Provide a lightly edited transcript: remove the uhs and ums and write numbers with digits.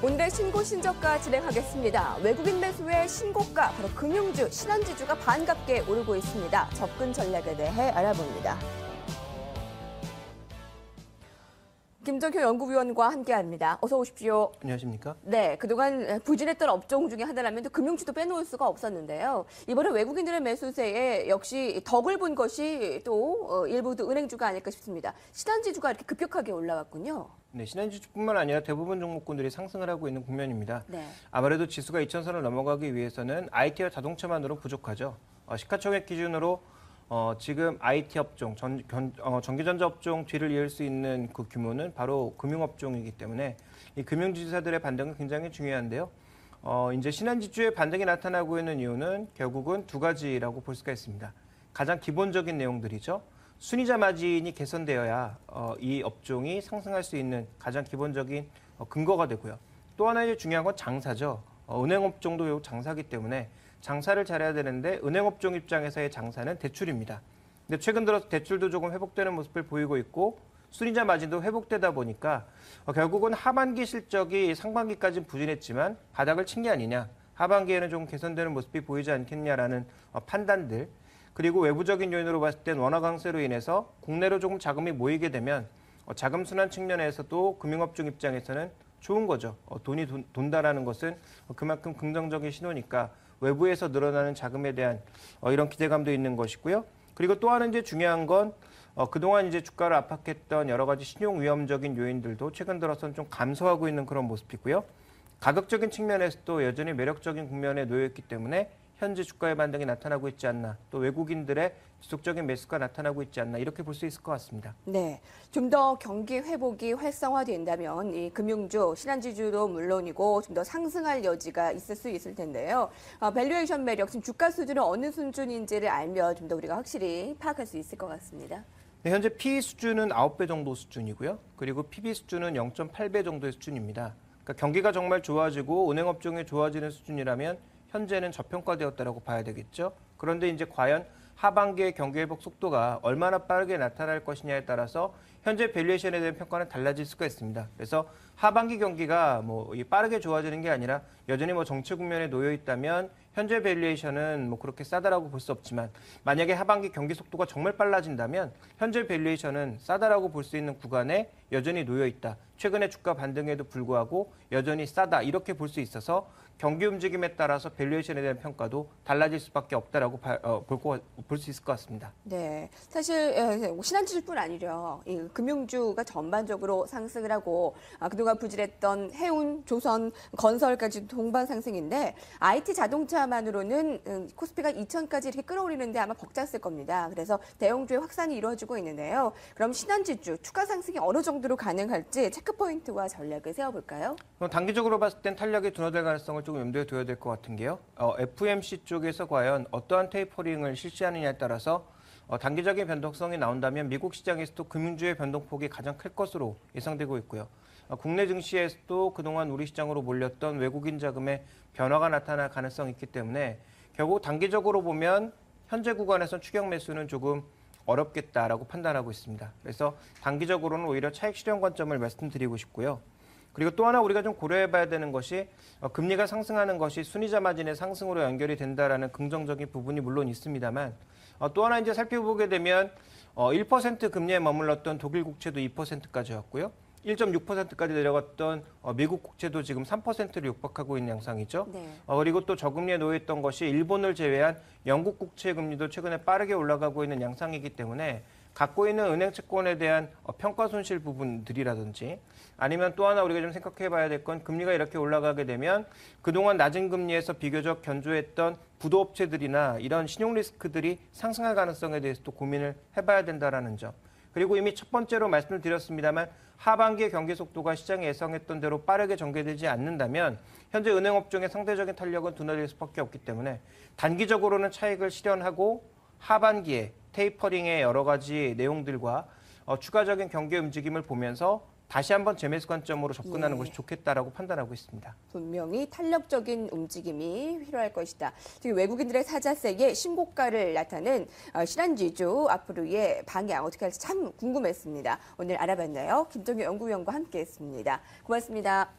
오늘의 신고 신저가 진행하겠습니다. 외국인 매수의 신고가, 바로 금융주, 신한지주가 반갑게 오르고 있습니다. 접근 전략에 대해 알아봅니다. 김정효 연구위원과 함께합니다. 어서 오십시오. 안녕하십니까? 네, 그동안 부진했던 업종 중에 하나라면 또 금융주도 빼놓을 수가 없었는데요. 이번에 외국인들의 매수세에 역시 덕을 본 것이 또 일부도 은행주가 아닐까 싶습니다. 신한지주가 이렇게 급격하게 올라왔군요. 네, 신한지주뿐만 아니라 대부분 종목군들이 상승을 하고 있는 국면입니다. 네. 아무래도 지수가 2,000선을 넘어가기 위해서는 IT와 자동차만으로 부족하죠. 시가총액 기준으로 지금 IT 업종, 전기전자 업종 뒤를 이을 수 있는 그 규모는 바로 금융업종이기 때문에 이 금융지주사들의 반등은 굉장히 중요한데요. 이제 신한지주의 반등이 나타나고 있는 이유는 결국은 두 가지라고 볼 수가 있습니다. 가장 기본적인 내용들이죠. 순이자 마진이 개선되어야 이 업종이 상승할 수 있는 가장 기본적인 근거가 되고요. 또 하나 이제 중요한 건 장사죠. 은행업종도 장사기 때문에 장사를 잘해야 되는데 은행업종 입장에서의 장사는 대출입니다. 근데 최근 들어서 대출도 조금 회복되는 모습을 보이고 있고 순이자 마진도 회복되다 보니까 결국은 하반기 실적이 상반기까지는 부진했지만 바닥을 친 게 아니냐. 하반기에는 좀 개선되는 모습이 보이지 않겠냐라는 판단들. 그리고 외부적인 요인으로 봤을 땐 원화 강세로 인해서 국내로 조금 자금이 모이게 되면 자금 순환 측면에서도 금융업종 입장에서는 좋은 거죠. 돈이 돈다라는 것은 그만큼 긍정적인 신호니까 외부에서 늘어나는 자금에 대한 이런 기대감도 있는 것이고요. 그리고 또 하나 이제 중요한 건 그동안 이제 주가를 압박했던 여러 가지 신용 위험적인 요인들도 최근 들어서는 좀 감소하고 있는 그런 모습이고요. 가격적인 측면에서도 여전히 매력적인 국면에 놓여 있기 때문에 현재 주가의 반등이 나타나고 있지 않나, 또 외국인들의 지속적인 매수가 나타나고 있지 않나 이렇게 볼 수 있을 것 같습니다. 네, 좀 더 경기 회복이 활성화된다면 이 금융주, 신한지주도 물론이고 좀 더 상승할 여지가 있을 수 있을 텐데요. 밸류에이션 매력, 지금 주가 수준은 어느 수준인지를 알면 좀 더 우리가 확실히 파악할 수 있을 것 같습니다. 네, 현재 PE 수준은 9배 정도 수준이고요. 그리고 PB 수준은 0.8배 정도의 수준입니다. 그러니까 경기가 정말 좋아지고 은행업종이 좋아지는 수준이라면 현재는 저평가되었다라고 봐야 되겠죠. 그런데 이제 과연 하반기의 경기 회복 속도가 얼마나 빠르게 나타날 것이냐에 따라서 현재 밸류에이션에 대한 평가는 달라질 수가 있습니다. 그래서 하반기 경기가 빠르게 좋아지는 게 아니라 여전히 정체 국면에 놓여 있다면 현재 밸류에이션은 그렇게 싸다라고 볼 수 없지만 만약에 하반기 경기 속도가 정말 빨라진다면 현재 밸류에이션은 싸다라고 볼 수 있는 구간에 여전히 놓여 있다. 최근의 주가 반등에도 불구하고 여전히 싸다 이렇게 볼 수 있어서 경기 움직임에 따라서 밸류에이션에 대한 평가도 달라질 수밖에 없다라고 볼 수 있을 것 같습니다. 네, 사실 신한지주뿐 아니라 이 금융주가 전반적으로 상승을 하고 그동안 부진했던 해운, 조선, 건설까지 동반 상승인데 IT 자동차만으로는 코스피가 2,000까지 이렇게 끌어올리는데 아마 벅찼을 겁니다. 그래서 대형주의 확산이 이루어지고 있는데요. 그럼 신한지주 추가 상승이 어느 정도로 가능할지 체크포인트와 전략을 세워볼까요? 단기적으로 봤을 땐 탄력이 둔화될 가능성을 조금 염두에 둬야 될 것 같은 게요. FOMC 쪽에서 과연 어떠한 테이퍼링을 실시하느냐에 따라서 단기적인 변동성이 나온다면 미국 시장에서도 금융주의 변동폭이 가장 클 것으로 예상되고 있고요. 국내 증시에서도 그동안 우리 시장으로 몰렸던 외국인 자금의 변화가 나타날 가능성이 있기 때문에 결국 단기적으로 보면 현재 구간에선 추격 매수는 조금 어렵겠다라고 판단하고 있습니다. 그래서 단기적으로는 오히려 차익 실현 관점을 말씀드리고 싶고요. 그리고 또 하나 우리가 좀 고려해봐야 되는 것이 금리가 상승하는 것이 순이자 마진의 상승으로 연결이 된다라는 긍정적인 부분이 물론 있습니다만 또 하나 이제 살펴보게 되면 1% 금리에 머물렀던 독일 국채도 2%까지 왔고요. 1.6%까지 내려갔던 미국 국채도 지금 3%를 육박하고 있는 양상이죠. 네. 그리고 또 저금리에 놓여있던 것이 일본을 제외한 영국 국채 금리도 최근에 빠르게 올라가고 있는 양상이기 때문에 갖고 있는 은행 채권에 대한 평가 손실 부분들이라든지 아니면 또 하나 우리가 좀 생각해 봐야 될 건 금리가 이렇게 올라가게 되면 그동안 낮은 금리에서 비교적 견조했던 부도업체들이나 이런 신용 리스크들이 상승할 가능성에 대해서 또 고민을 해봐야 된다는 점. 그리고 이미 첫 번째로 말씀을 드렸습니다만 하반기의 경기 속도가 시장이 예상했던 대로 빠르게 전개되지 않는다면 현재 은행업종의 상대적인 탄력은 둔화될 수밖에 없기 때문에 단기적으로는 차익을 실현하고 하반기에 테이퍼링의 여러 가지 내용들과 추가적인 경기 움직임을 보면서 다시 한번 재매수 관점으로 접근하는 것이 좋겠다라고 판단하고 있습니다. 분명히 탄력적인 움직임이 필요할 것이다. 지금 외국인들의 사자세에 신고가를 나타낸 신한지주 앞으로의 방향 어떻게 할지 참 궁금했습니다. 오늘 알아봤나요? 김정효 연구위원과 함께했습니다. 고맙습니다.